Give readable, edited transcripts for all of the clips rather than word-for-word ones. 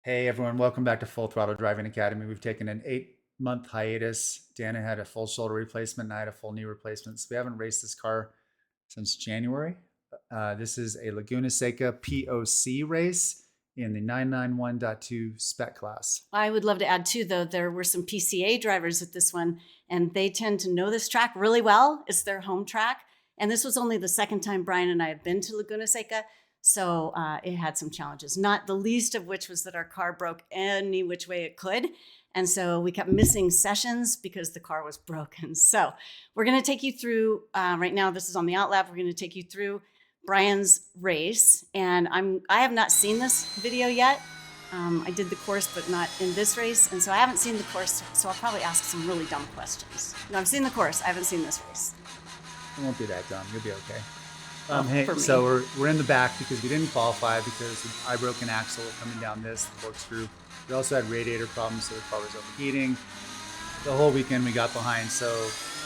Hey everyone, welcome back to Full Throttle Driving Academy. We've taken an 8-month hiatus. Dana had a full shoulder replacement and I had a full knee replacement. So we haven't raced this car since January. This is a Laguna Seca POC race in the 991.2 Spec Class. I would love to add too, though, there were some PCA drivers at this one, and they tend to know this track really well. It's their home track. And this was only the second time Brian and I have been to Laguna Seca. So it had some challenges, not the least of which was that our car broke any which way it could. And so we kept missing sessions because the car was broken. So we're going to take you through, right now, this is on the outlap. We're going to take you through Brian's race. And I have not seen this video yet. I did the course, but not in this race. And so I haven't seen the course, so I'll probably ask some really dumb questions. No, I've seen the course. I haven't seen this race. It won't be that dumb. You'll be okay. For me. So we're in the back because we didn't qualify because I broke an axle coming down this corkscrew. We also had radiator problems, so the car was overheating. The whole weekend we got behind. So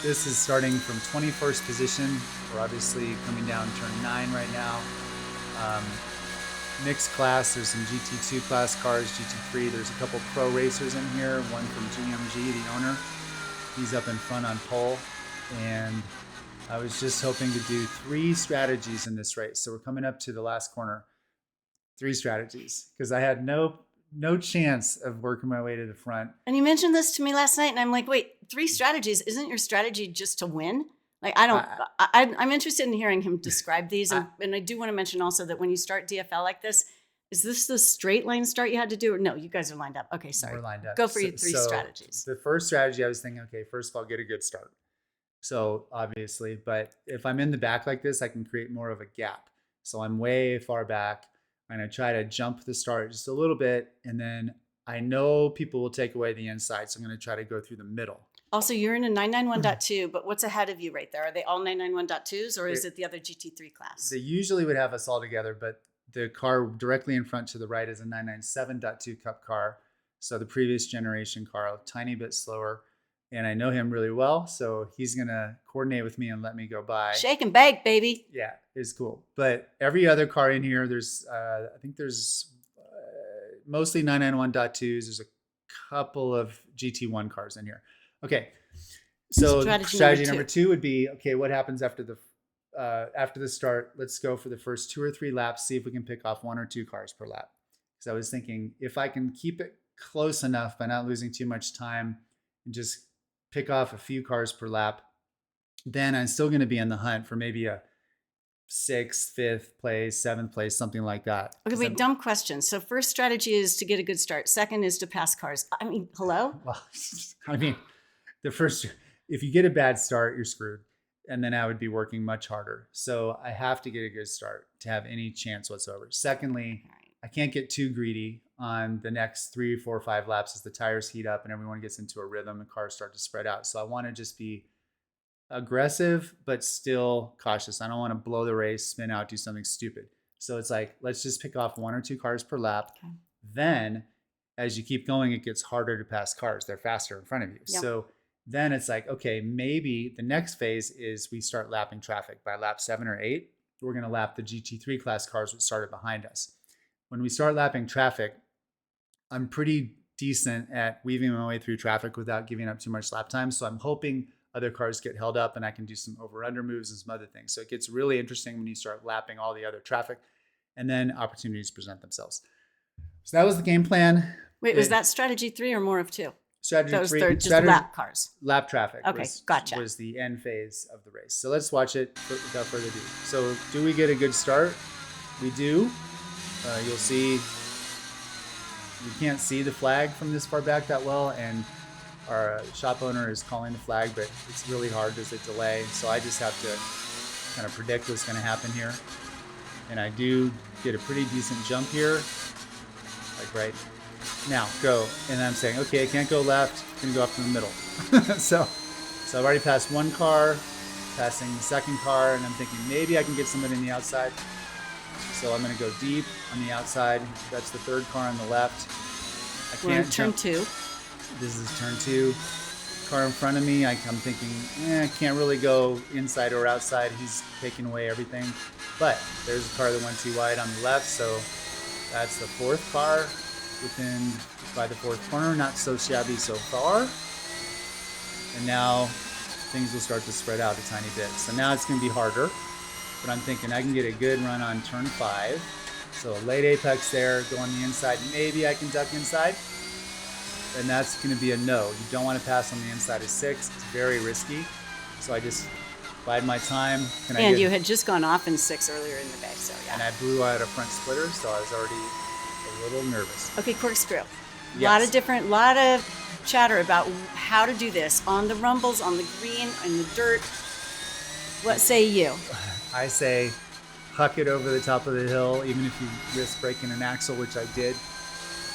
this is starting from 21st position. We're obviously coming down turn 9 right now. Mixed class, there's some GT2 class cars, GT3. There's a couple pro racers in here. One from GMG, the owner. He's up in front on pole. And I was just hoping to do 3 strategies in this race. So we're coming up to the last corner. 3 strategies, because I had no chance of working my way to the front. And you mentioned this to me last night, and I'm like, wait, 3 strategies? Isn't your strategy just to win? Like, I'm interested in hearing him describe these. And I do want to mention also that when you start DFL like this, is this the straight line start you had to do? Or no, you guys are lined up. Okay, sorry. We're lined up. Go for your 3 strategies. The first strategy, I was thinking, okay, first of all, get a good start. So obviously, but if I'm in the back like this, I can create more of a gap. So I'm way far back. I'm going to try to jump the start just a little bit. And then I know people will take away the inside. So I'm going to try to go through the middle. Also, you're in a 991.2, but what's ahead of you right there? Are they all 991.2s or is it the other GT3 class? They usually would have us all together, but the car directly in front to the right is a 997.2 Cup car. So the previous generation car, a tiny bit slower. And I know him really well, so he's going to coordinate with me and let me go by. Shake and bake, baby. Yeah, it's cool. But every other car in here, there's, I think there's mostly 991.2s. There's a couple of GT1 cars in here. Okay, so strategy number 2 would be, okay, what happens after the start? Let's go for the first 2 or 3 laps, see if we can pick off 1 or 2 cars per lap. Because I was thinking, if I can keep it close enough by not losing too much time and just pick off a few cars per lap, then I'm still going to be in the hunt for maybe a 6th, 5th place, 7th place, something like that. Okay, wait, dumb question. So first strategy is to get a good start. Second is to pass cars. I mean, hello? Well, I mean, the first, if you get a bad start, you're screwed. And then I would be working much harder. So I have to get a good start to have any chance whatsoever. Secondly, I can't get too greedy on the next 3, 4, 5 laps as the tires heat up and everyone gets into a rhythm and cars start to spread out. So I want to just be aggressive, but still cautious. I don't want to blow the race, spin out, do something stupid. So it's like, let's just pick off 1 or 2 cars per lap. Okay. Then as you keep going, it gets harder to pass cars. They're faster in front of you. Yep. So then it's like, okay, maybe the next phase is we start lapping traffic. By lap 7 or 8, we're going to lap the GT3 class cars that started behind us. When we start lapping traffic, I'm pretty decent at weaving my way through traffic without giving up too much lap time. So I'm hoping other cars get held up and I can do some over-under moves and some other things. So it gets really interesting when you start lapping all the other traffic and then opportunities present themselves. So that was the game plan. Wait, was that strategy 3 or more of 2? Strategy 3, just lap cars. Lap traffic. Okay, gotcha. Was the end phase of the race. So let's watch it without further ado. So do we get a good start? We do. You'll see, you can't see the flag from this far back that well, and our shop owner is calling the flag, but it's really hard. There's a delay, so I just have to kind of predict what's going to happen here. And I do get a pretty decent jump here, like right now, go. And I'm saying, okay, I can't go left, I'm going to go up in the middle. so I've already passed 1 car, passing the 2nd car, and I'm thinking maybe I can get somebody on the outside. So I'm going to go deep on the outside. That's the 3rd car on the left. I can't. We're in turn 2. This is turn 2. Car in front of me, I'm thinking, I can't really go inside or outside. He's taking away everything. But there's a car that went too wide on the left, so that's the 4th car. within by the fourth corner, not so shabby so far. And now things will start to spread out a tiny bit. So now it's going to be harder, but I'm thinking I can get a good run on turn 5. So a late apex there, go on the inside. Maybe I can duck inside. And that's going to be a no. You don't want to pass on the inside of 6. It's very risky. So I just bide my time. And you had just gone off in 6 earlier in the day, so yeah. And I blew out a front splitter, so I was already a little nervous. Okay, corkscrew. Yes. Lot of chatter about how to do this on the rumbles, on the green, in the dirt. What say you? I say huck it over the top of the hill, even if you risk breaking an axle, which I did.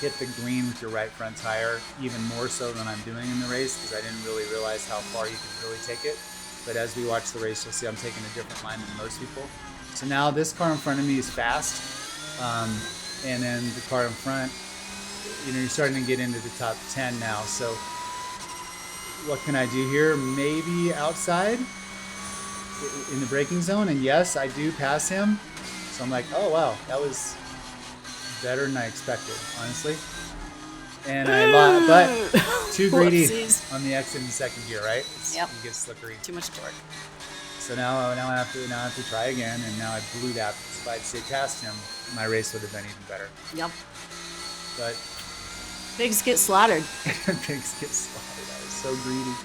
Hit the green with your right front tire, even more so than I'm doing in the race, because I didn't really realize how far you could really take it. But as we watch the race, you'll see I'm taking a different line than most people. So now this car in front of me is fast, and then the car in front, you're starting to get into the top 10 now. So what can I do here? Maybe outside in the braking zone, and yes, I do pass him. So I'm like, oh wow, that was better than I expected, honestly. And I lost, but too greedy on the exit in second gear, right? Yep. You get slippery. Too much torque. So now I have to try again, and now I blew that. Because if I'd stayed past him, my race would have been even better. Yep. But pigs get slaughtered. pigs get slaughtered. I was so greedy.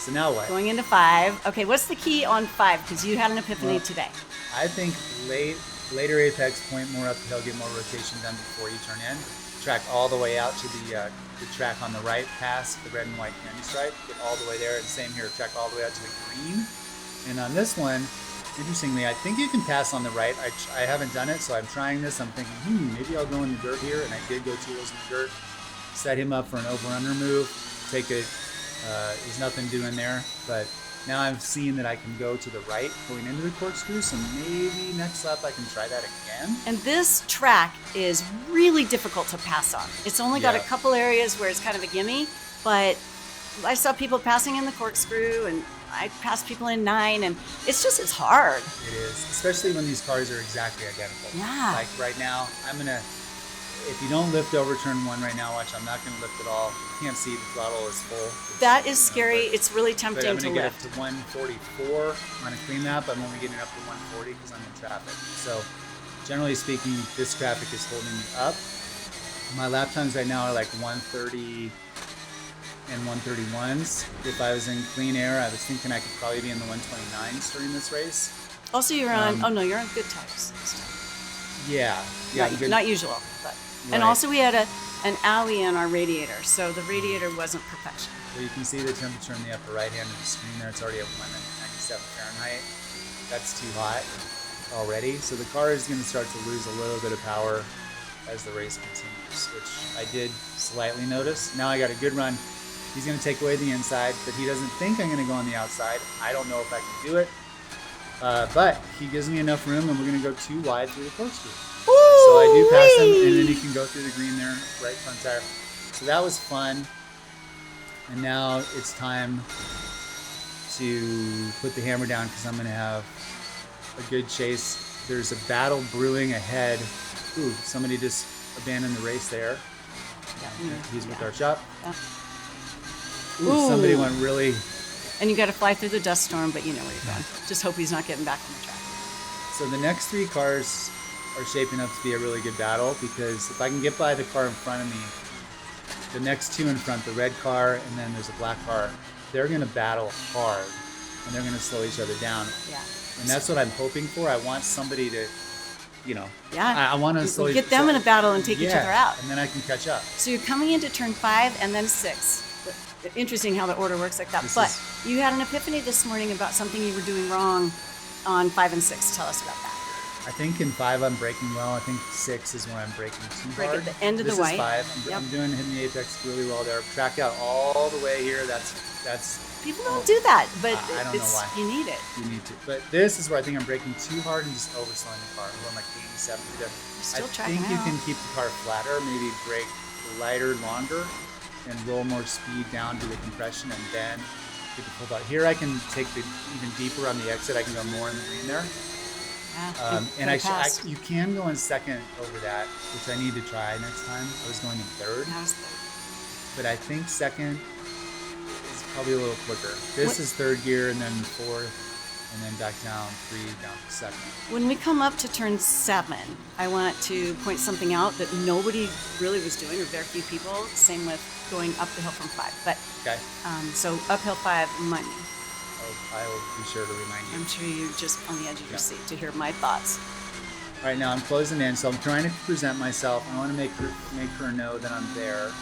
So now what? Going into 5. Okay, what's the key on 5? Because you had an epiphany today. I think later apex, point more up the hill, get more rotation done before you turn in. Track all the way out to the track on the right, past the red and white candy stripe, get all the way there. And same here, track all the way out to the green. And on this one, interestingly, I think you can pass on the right. I haven't done it, so I'm trying this. I'm thinking, maybe I'll go in the dirt here. And I did go 2 wheels in the dirt. Set him up for an over-under move. Take it. There's nothing doing there. But now I'm seeing that I can go to the right going into the corkscrew. So maybe next lap I can try that again. And this track is really difficult to pass on. It's only got a couple areas where it's kind of a gimme. But I saw people passing in the corkscrew, and I passed people in 9, and it's hard. It is, especially when these cars are exactly identical. Yeah. Like right now, if you don't lift over turn 1 right now, watch, I'm not gonna lift at all. You can't see the throttle is full. That is scary. It's really But tempting I'm to gonna get lift. up to 144 on a clean lap. I'm only getting up to 140 because I'm in traffic. So generally speaking, this traffic is holding me up. My lap times right now are like 130 and 131s. If I was in clean air, I was thinking I could probably be in the 129s during this race. Also, you're on. You're on good tires. Yeah. Not usual, but. Right. And also, we had an owie in our radiator, so the radiator wasn't perfection. So you can see the temperature in the upper right hand of the screen there. It's already at 197 Fahrenheit. That's too hot already. So the car is going to start to lose a little bit of power as the race continues, which I did slightly notice. Now I got a good run. He's going to take away the inside, but he doesn't think I'm going to go on the outside. I don't know if I can do it, but he gives me enough room, and we're going to go 2 wide through the corkscrew. So I do pass him, and then he can go through the green there, right front tire. So that was fun. And now it's time to put the hammer down because I'm going to have a good chase. There's a battle brewing ahead. Ooh, somebody just abandoned the race there. He's with our shop. Yeah. Ooh, somebody went really... And you got to fly through the dust storm, but you know where you're going. Just hope he's not getting back on the track. So the next 3 cars are shaping up to be a really good battle because if I can get by the car in front of me, the next 2 in front, the red car and then there's a black car, they're going to battle hard and they're going to slow each other down. Yeah. And that's what I'm hoping for. I want somebody to, I want to slow get them in a battle and take each other out. And then I can catch up. So you're coming into turn 5 and then 6. Interesting how the order works like that. But you had an epiphany this morning about something you were doing wrong on 5 and 6. Tell us about that. I think in 5 I'm braking well. I think 6 is where I'm braking too hard. Break at the end of the white. This is 5. I'm hitting the apex really well there. Track out all the way here. That's. People don't do that, but I don't know why. You need it. You need to. But this is where I think I'm braking too hard and just overslowing the car. I'm going like 87. I think you can keep the car flatter, maybe brake lighter, longer, and roll more speed down to the compression, and then get the full out. Here I can take the even deeper on the exit. I can go more in the green there. And you can go in second over that, which I need to try next time. I was going in third, but I think second is probably a little quicker. This is third gear, and then fourth, and then back down 3, down to second. When we come up to turn 7, I want to point something out that nobody really was doing, or very few people. Same with going up the hill from 5. But okay. So uphill 5, money. I will be sure to remind you. I'm sure you're just on the edge of your seat to hear my thoughts. All right, now I'm closing in, so I'm trying to present myself. I want to make her know that I'm there,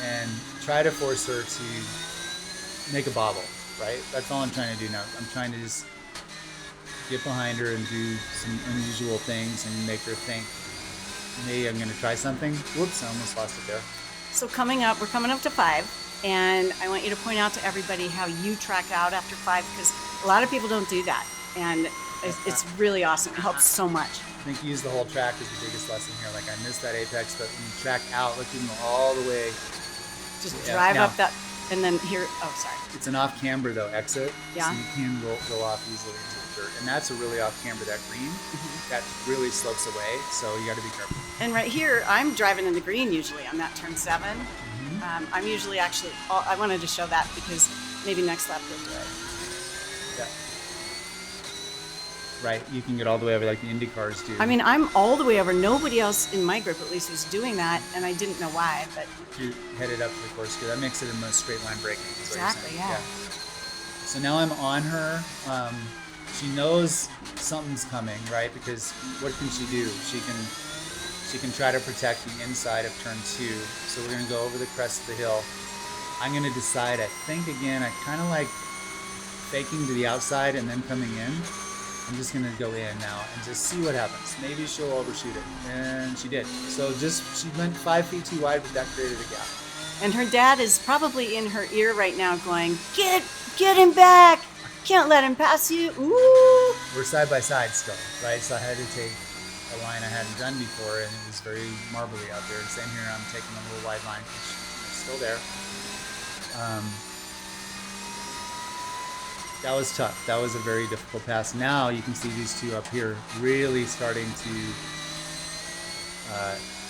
and try to force her to make a bobble. Right? That's all I'm trying to do now. I'm trying to just get behind her and do some unusual things and make her think, maybe I'm going to try something. Whoops, I almost lost it there. So we're coming up to 5. And I want you to point out to everybody how you track out after 5, because a lot of people don't do that. And it's really awesome. It helps so much. I think use the whole track is the biggest lesson here. Like, I missed that apex, but when you track out, look, you can go all the way. Just drive up that, and then here, sorry. It's an off-camber, though, exit. Yeah. So you can go off easily into the dirt. And that's a really off-camber, that green. Mm-hmm. That really slopes away, so you got to be careful. And right here, I'm driving in the green usually on that turn 7. I'm usually I wanted to show that because maybe next lap you'll do it. Yeah. Right, you can get all the way over like the Indy cars do. I mean, I'm all the way over. Nobody else in my group, at least, was doing that, and I didn't know why. But you headed up to the course, that makes it a most straight line braking. Exactly, yeah. So now I'm on her. She knows something's coming, right? Because what can she do? She can try to protect the inside of turn 2. So we're going to go over the crest of the hill. I'm going to decide, I think, again, I kind of like faking to the outside and then coming in. I'm just going to go in now and just see what happens. Maybe she'll overshoot it. And she did. So she went 5 feet too wide, but that created a gap. And her dad is probably in her ear right now going, get him back. Can't let him pass you. Ooh. We're side by side still, right? So I had to take a line I hadn't done before, and it was very marbly out there. And same here, I'm taking a little wide line, which is still there. That was tough. That was a very difficult pass. Now you can see these two up here really starting to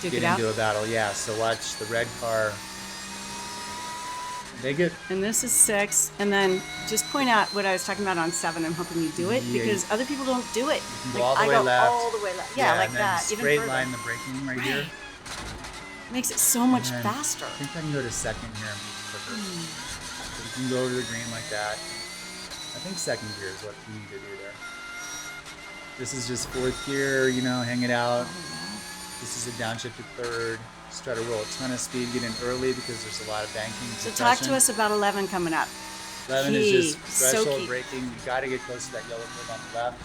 get into a battle. Yeah, so watch the red car. They get. And this is 6. And then just point out what I was talking about on 7. I'm hoping you do it because other people don't do it. You can go all the way left. All the way left. Yeah, like and that. Then straight line the braking right here. Makes it so much faster. I think I can go to second here and be quicker. So you can go over the green like that. I think second gear is what you need to do there. This is just 4th gear, hang it out. This is a downshift to 3rd. Just try to roll a ton of speed, get in early because there's a lot of banking. So talk to us about 11 coming up. 11 is just threshold braking. You got to get close to that yellow curb on the left.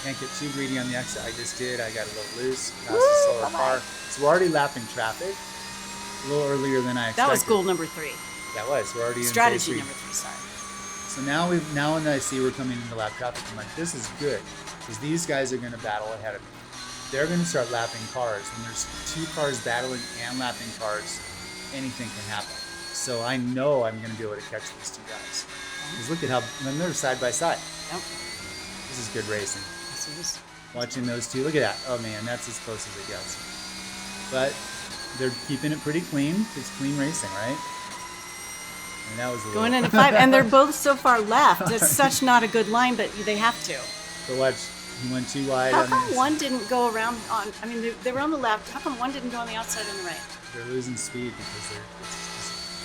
Can't get too greedy on the exit. I just did. I got a little loose. Passed a slower car. So we're already lapping traffic a little earlier than I expected. That was goal number 3. That was. We're already strategy in number 3. Sorry. So now when I see we're coming into lap traffic, I'm like, this is good because these guys are going to battle ahead of me. They're going to start lapping cars. When there's 2 cars battling and lapping cars, anything can happen. So I know I'm going to be able to catch these 2 guys. Because look at how they're side by side. Yep. This is good racing. This is. Watching those 2, look at that. Oh man, that's as close as it gets. But they're keeping it pretty clean. It's clean racing, right? And that was going into 5, and they're both so far left. It's such not a good line, but they have to. So watch. He went too wide. How come one didn't go around on? I mean, they were on the left. How come one didn't go on the outside and the right? They're losing speed because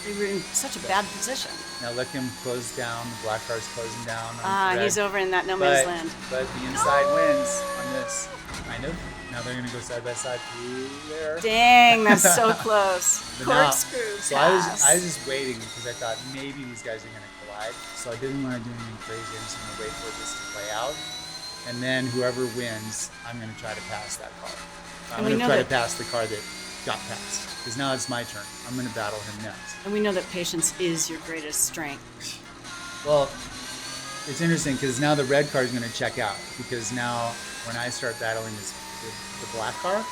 they were in such a bad position. Now let him close down. The black car's closing down. He's over in that no man's land. But the inside wins on this. Kind of. Now they're going to go side by side through there. Dang, that's so close. Corkscrew. So I was just waiting because I thought maybe these guys are going to collide. So I didn't want to do anything crazy. I'm just going to wait for this to play out. And then whoever wins, I'm going to try to pass that car. I'm going to try to pass the car that got passed. Because now it's my turn. I'm going to battle him next. And we know that patience is your greatest strength. Well, it's interesting because now the red car is going to check out. Because now when I start battling the black car,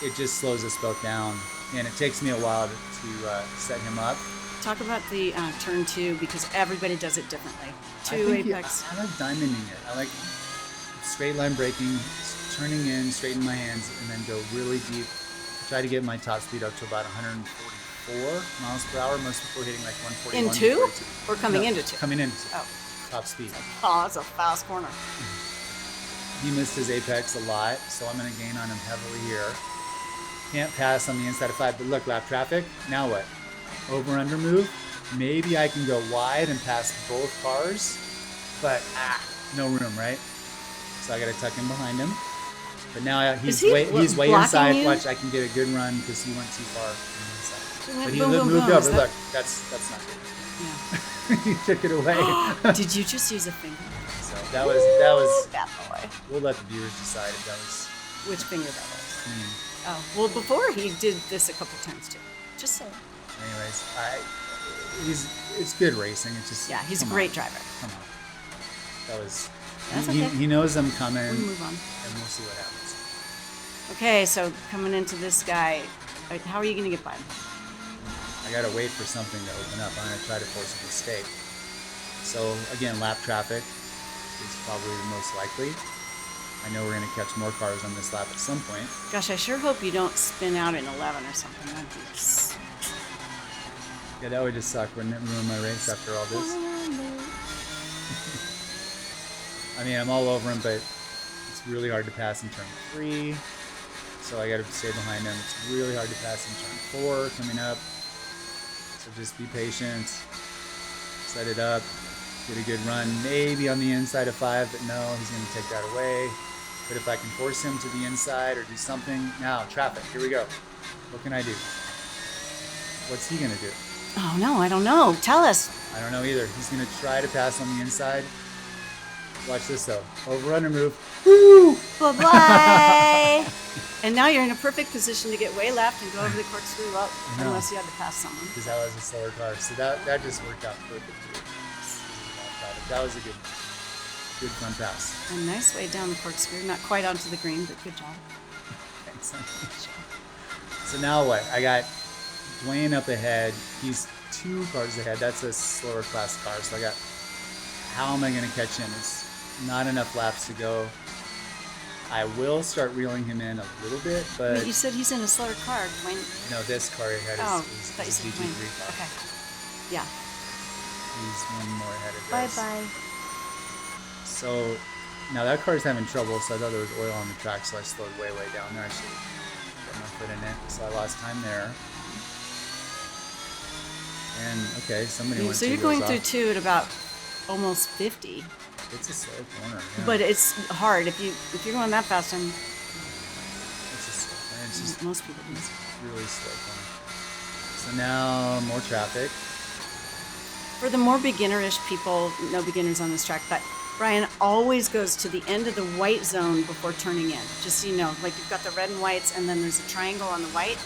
it just slows us both down. And it takes me a while to set him up. Talk about the turn 2 because everybody does it differently. 2 apex. I like diamonding it. I like straight line braking, turning in, straighten my hands, and then go really deep. Try to get my top speed up to about 144 miles per hour. Most people are hitting like 141. In two? 142. Or coming No, into two? Coming into Oh. top speed. Oh, that's a fast corner. He missed his apex a lot, so I'm going to gain on him heavily here. Can't pass on the inside of 5, but look, lap traffic. Now what? Over under move. Maybe I can go wide and pass both cars, but no room, right? So I got to tuck in behind him. But now he's way inside. You? Watch, I can get a good run because he went too far on the inside. But he boom, moved boom. over. Look, that's not good. Yeah. He took it away. Did you just use a finger? So that was. Bad boy. We'll let the viewers decide if that was Which finger that was. clean. Oh, well, before he did this a couple times too. Just saying. Anyways, it's good racing. It's just he's a great driver. Come on, that was. That's okay. He knows I'm coming. We'll move on. And we'll see what happens. Okay, so coming into this guy, how are you going to get by him? I gotta wait for something to open up. I'm gonna try to force a mistake. So again, lap traffic is probably the most likely. I know we're gonna catch more cars on this lap at some point. Gosh, I sure hope you don't spin out in 11 or something. That'd be Yeah, that would just suck. Wouldn't it ruin my race after all this? I mean, I'm all over him, but it's really hard to pass in turn 3. So I gotta stay behind him. It's really hard to pass in turn 4 coming up. So just be patient. Set it up. Get a good run. Maybe on the inside of 5, but no, he's gonna take that away. But if I can force him to the inside or do something. Now, traffic, here we go. What can I do? What's he gonna do? Oh no, I don't know. Tell us. I don't know either. He's gonna try to pass on the inside. Watch this though. Over under move. Woo! Bye-bye. And now you're in a perfect position to get way left and go over the corkscrew up, unless you had to pass someone. Because that was a slower car. So that just worked out perfectly. That was a good front pass. A nice way down the corkscrew. Not quite onto the green, but good job. Thanks. So now what? I got Dwayne up ahead. He's 2 cars ahead. That's a slower class car. So I got, how am I going to catch him? It's not enough laps to go. I will start reeling him in a little bit, but... Wait, you said he's in a slower car, Dwayne. No, this car ahead is thought you said GT3 Dwayne. car. Okay. Yeah. He's one more ahead of this. Bye-bye. So now that car's having trouble, so I thought there was oil on the track, so I slowed way down there. I should get my foot in it, so I lost time there. And okay, somebody went So two you're going wheels through off. 2 at about almost 50. It's a slow corner. Yeah. But it's hard. If you're going that fast, It's a slow corner. It's just most people do. really slow corner. So now more traffic. For the more beginner-ish people, no beginners on this track, but Brian always goes to the end of the white zone before turning in. Just so you know, like you've got the red and whites, and then there's a triangle on the white.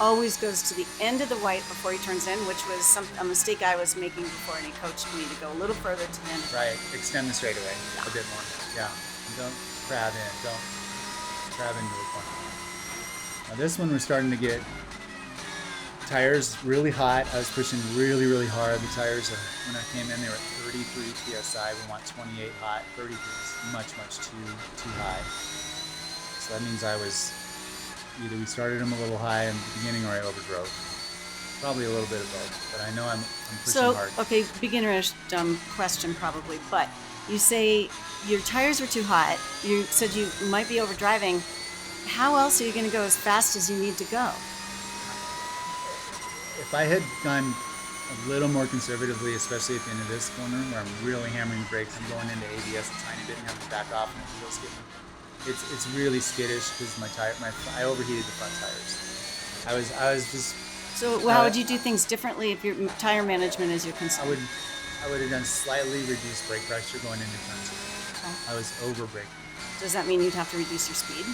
Always goes to the end of the white before he turns in, which was a mistake I was making before, and he coached me to go a little further to the end. Right, extend the straightaway a bit more. Yeah, don't crab in. Don't crab into the corner. Now this one we're starting to get tires really hot. I was pushing really hard. The tires are, when I came in, they were at 33 psi. We want 28 hot. 33 is much too high. So that means I was either we started them a little high in the beginning or I overdrove. Probably a little bit of both, but I know I'm pushing hard. So, okay, beginner-ish question probably, but you say your tires were too hot. You said you might be overdriving. How else are you going to go as fast as you need to go? If I had gone a little more conservatively, especially at the end of this corner where I'm really hammering the brakes, I'm going into ABS a tiny bit and having to back off and it feels good. It's really skittish because I overheated the front tires. I was just. So how would you do things differently if your tire management is your concern? I would have done slightly reduced brake pressure going into turn 2. Okay. I was over braking Does that mean you'd have to reduce your speed?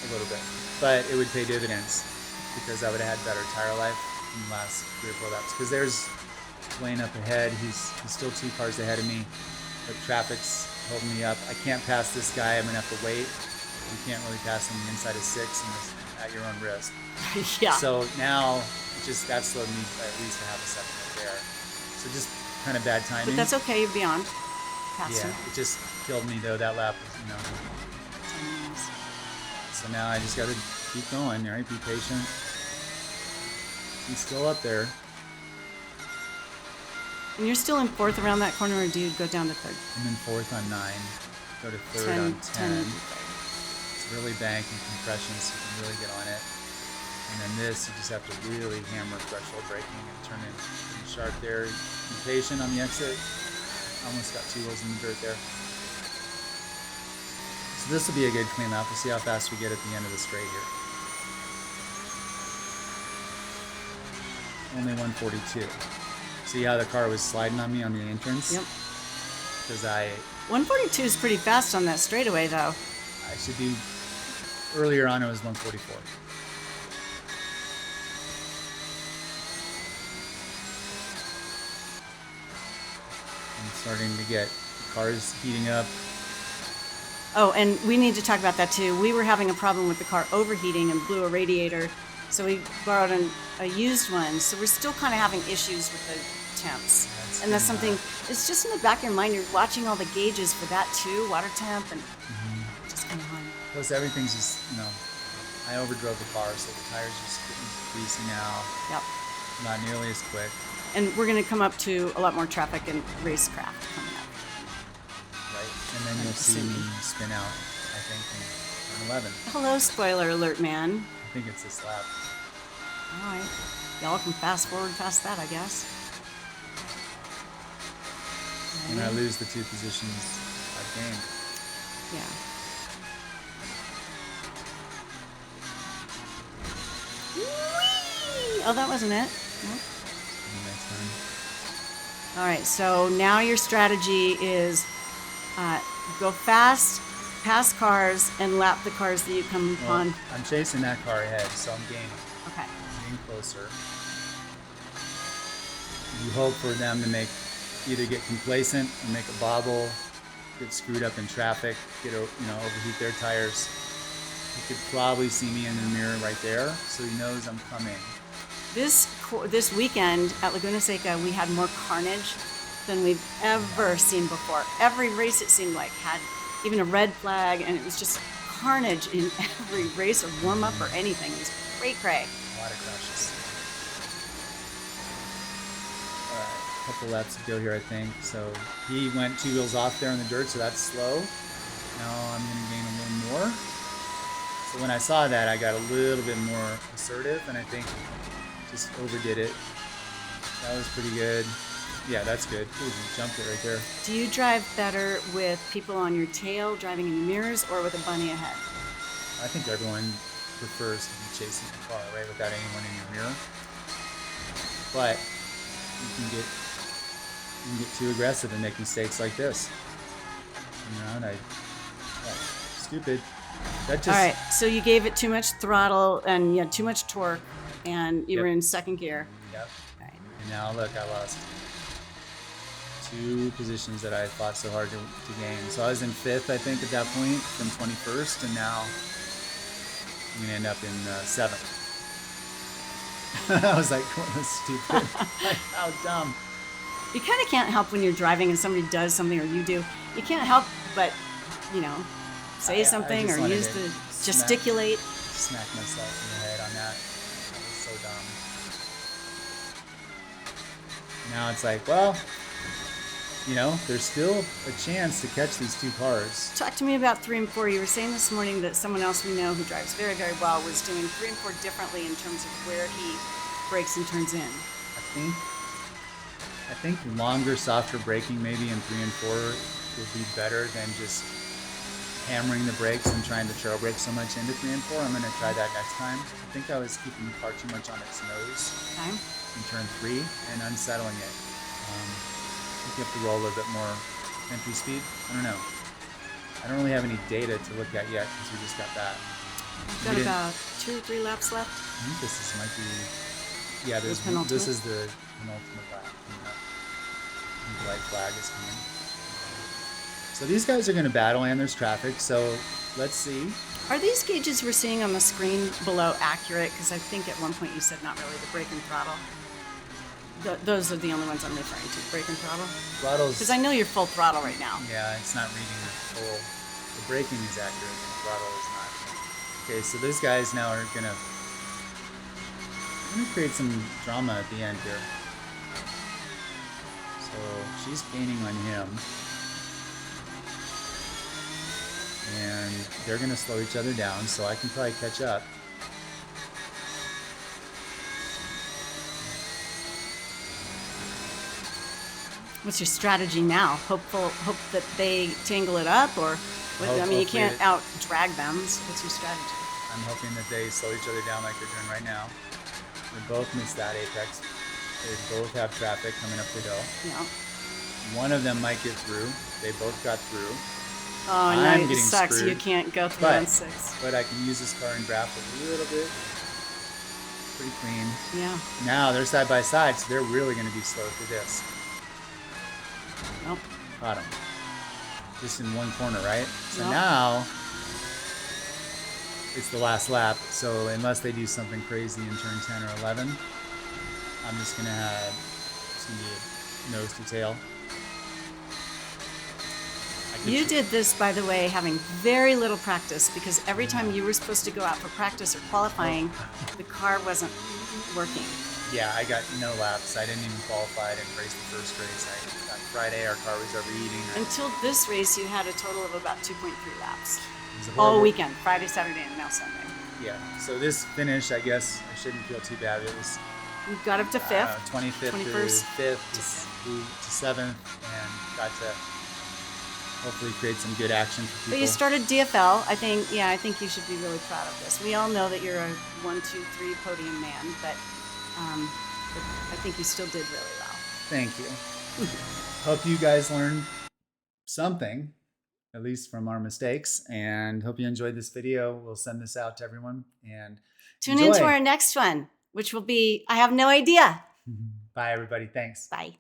a little bit, but it would pay dividends because I would have had better tire life in the last 3 or 4 laps. Because there's Dwayne up ahead. He's still 2 cars ahead of me, but traffic's holding me up. I can't pass this guy. I'm gonna have to wait. You can't really pass on the inside of 6 at your own risk. Yeah. So now, that slowed me at least to have a second right there. So just kind of bad timing. But that's okay. You're beyond. Passed Yeah, him. it just killed me though, that lap, 10 years. So now I just got to keep going, right? Be patient. He's still up there. And you're still in fourth around that corner, or do you go down to third? I'm in fourth on 9. Go to third 10, on 10. 10. It's really bank and compression, so you can really get on it. And then this, you just have to really hammer threshold braking and turn it pretty sharp there. Be patient on the exit. Almost got 2 wheels in the dirt there. So this will be a good clean lap. We'll see how fast we get at the end of the straight here. Only 142. See how the car was sliding on me on the entrance? Yep. Because 142 is pretty fast on that straightaway, though. I should be, earlier on it was 144. I'm starting to get cars heating up. Oh, and we need to talk about that too. We were having a problem with the car overheating and blew a radiator, so we borrowed a used one. So we're still kind of having issues with the temps. And that's something, it's just in the back of your mind, you're watching all the gauges for that too, water temp, and just kind of hard. Plus everything's just, I overdrove the car, so the tires are just getting greasy now. Yep. Not nearly as quick. And we're going to come up to a lot more traffic and racecraft coming up. Right. And then you'll see me spin out, I think, in 11. Hello, spoiler alert, man. I think it's this lap. All right. Y'all can fast forward past that, I guess. And I lose the 2 positions I've gained. Yeah. Whee! Oh, that wasn't it. Nope. Next time. All right, so now your strategy is go fast, pass cars, and lap the cars that you come upon. I'm chasing that car ahead, so I'm gaining. Okay. Getting closer. You hope for them to either get complacent or make a bobble, get screwed up in traffic, overheat their tires. He could probably see me in the mirror right there, so he knows I'm coming. This weekend at Laguna Seca, we had more carnage than we've ever seen before. Every race, it seemed like, had even a red flag, and it was just carnage in every race or warm-up or anything. It was cray-cray. A lot of crashes. All right, a couple laps to go here, I think. So he went 2 wheels off there in the dirt, so that's slow. Now I'm going to gain a little more. So when I saw that, I got a little bit more assertive, and I think just overdid it. That was pretty good. Yeah, that's good. Ooh, you jumped it right there. Do you drive better with people on your tail driving in the mirrors or with a bunny ahead? I think everyone prefers to be chasing the car, right, without anyone in your mirror. But you can get too aggressive and make mistakes like this. Stupid. That just. All right, so you gave it too much throttle and you had too much torque, and you were in second gear. Yep. All right. And now look, I lost 2 positions that I fought so hard to gain. So I was in 5th, I think, at that point from 21st, and now I'm gonna end up in 7th. I was like, what was stupid? Like, how dumb. You kind of can't help when you're driving and somebody does something or you do. You can't help but, say something just or wanted use to the gesticulate. Smack myself in the head on that. That was so dumb. Now it's like, well, there's still a chance to catch these 2 cars. Talk to me about 3 and 4. You were saying this morning that someone else we know who drives very, very well was doing 3 and 4 differently in terms of where he brakes and turns in. I think longer, softer braking maybe in 3 and 4 would be better than just hammering the brakes and trying to trail brake so much into 3 and 4. I'm going to try that next time. I think I was keeping the car too much on its nose Okay. in turn 3 and unsettling it. I think you have to roll a little bit more entry speed. I don't know. I don't really have any data to look at yet because we just got that. Got about 2 or 3 laps left. I think might be. Yeah, this is the penultimate lap. The white flag is coming. So these guys are going to battle, and there's traffic. So let's see. Are these gauges we're seeing on the screen below accurate? Because I think at one point you said not really the brake and throttle. Those are the only ones I'm referring to. Brake and throttle. Throttle's, Because I know you're full throttle right now. yeah, it's not reading the full. The braking is accurate, and the throttle is not. Okay, so those guys now are gonna create some drama at the end here. So she's gaining on him, and they're gonna slow each other down. So I can probably catch up. What's your strategy now? Hope that they tangle it up, or I mean, you can't out drag them. So what's your strategy? I'm hoping that they slow each other down like they're doing right now. They both miss that apex. They both have traffic coming up the hill. Yeah. One of them might get through. They both got through. Oh, no, I'm it getting sucks. screwed. You can't go through on 6. But I can use this car and draft a little bit. Pretty clean. Yeah. Now they're side by side, so they're really going to be slow through this. Nope. Caught them. Just in one corner, right? So Nope. now it's the last lap. So unless they do something crazy in turn 10 or 11, I'm just going to have nose to tail. You did this, by the way, having very little practice, because every time you were supposed to go out for practice or qualifying, the car wasn't working. Yeah, I got no laps. I didn't even qualify. I didn't race the first race. On Friday, our car was overheating. Until this race, you had a total of about 2.3 laps. It was a All horrible- weekend, Friday, Saturday, and now Sunday. Yeah. So this finish, I guess I shouldn't feel too bad. It was You got up to 5th. 25th 21st. to 5th to 7th, and got to hopefully create some good action for people. But you started DFL. I think you should be really proud of this. We all know that you're a 1, 2, 3 podium man, but I think you still did really well. Thank you. Hope you guys learned something, at least from our mistakes, and hope you enjoyed this video. We'll send this out to everyone, and Tune in to our next one, which will be, I have no idea. Bye, everybody. Thanks. Bye.